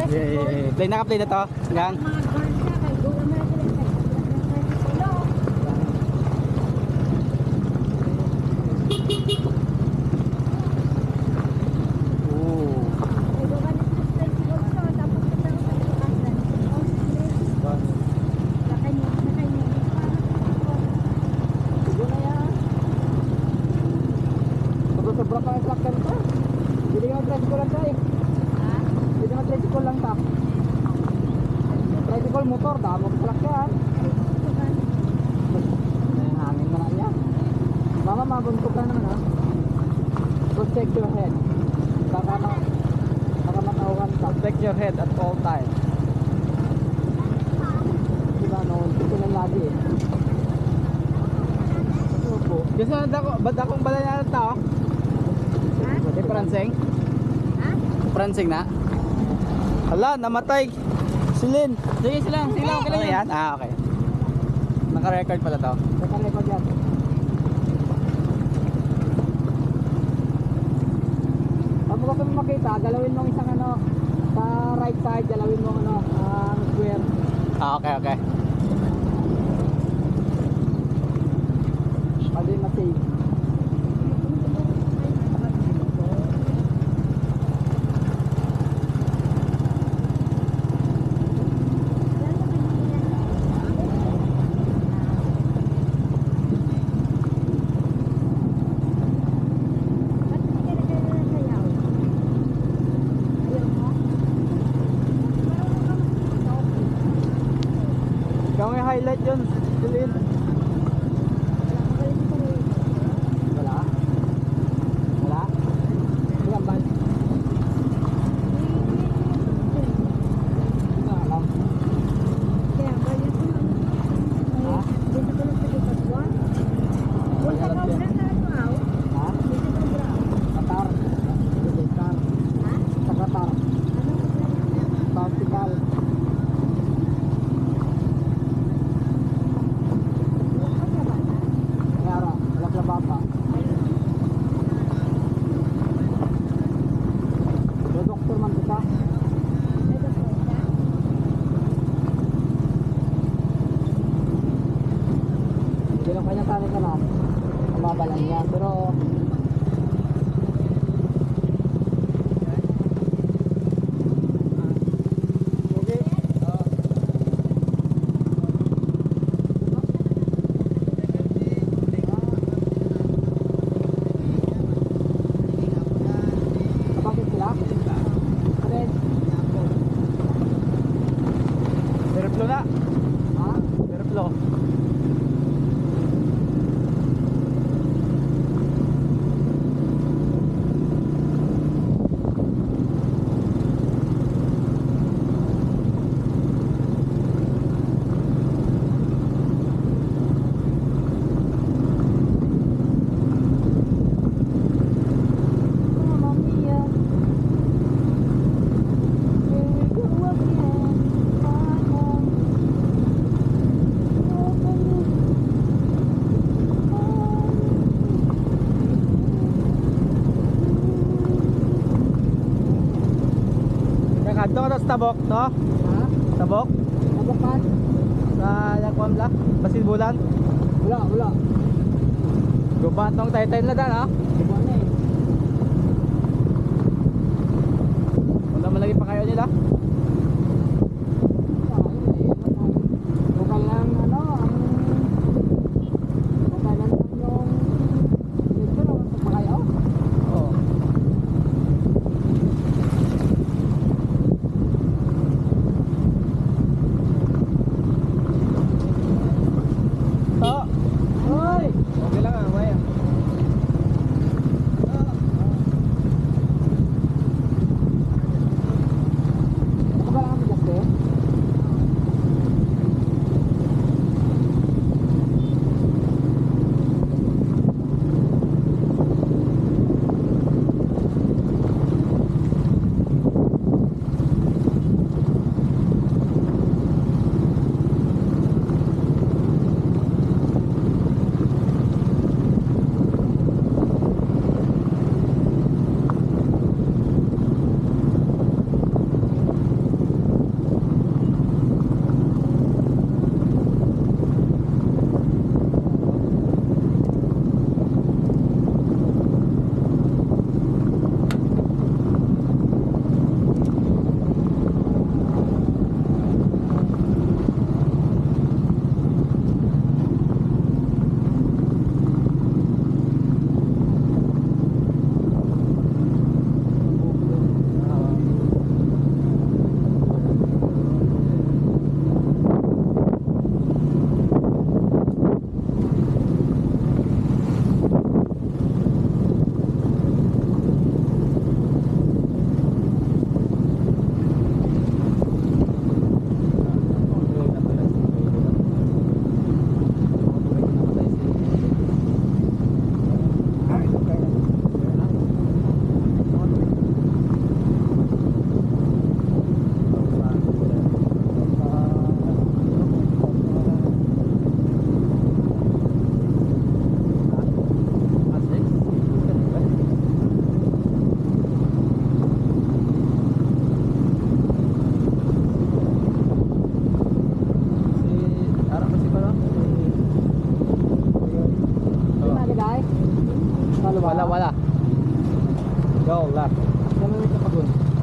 Play na ka, play na to. Gang. Sobra pa yung truck ganito. Hindi nga tricycle lang tayo. Hindi nga tricycle lang ta. Tricycle motor, damo ka truck yan. Hangin mo na niya. Mama, mabuntog ka naman ha. Protect your head. Baka matauhan ka. Protect your head at all times. Diba no, ito lang lagi eh. Opo. Kasi ba't akong balay na tao? Di pransing? Ha? Pransing na? Hala, namatay. Silin. Sige silang, silang. Ano yan? Ah, okay. Naka-record pala to. Naka-record yan. Pag mo gusto mo makita, galawin mo isang ano, sa right side, galawin mo ano, ang square. Ah, okay, okay. Pwede ma-save. Ikaw may highlight yun, Silin. Wala? Wala? Ilang ban? Hindi ko alam. Ha? Wala alam siya. Ha? Qatar. Qatar. Sa Qatar. Particle. Yara, Laklabapa. Do doktor man kita. Hindi lang kanya tani ka na. Mababalan niya. Pero okay. Kapakit sila? Red. Verflo na. Ha? Verflo. Mamma mia. Here we go again. My home. Kakadto ka to sa tabok, no? Ha? Tabok? Nabukan? Sa Yakwam la? Basilbulan? Wala. Gubat tong taytay na dan, ha? Diba na eh. Wala malagi pa kayo nila? Lokal lang ano, lokal lang yung dito lang sa kayo. Oo. To. Hoy! Okay lang, ah, maya. Go, left. Dami mo sa pagun.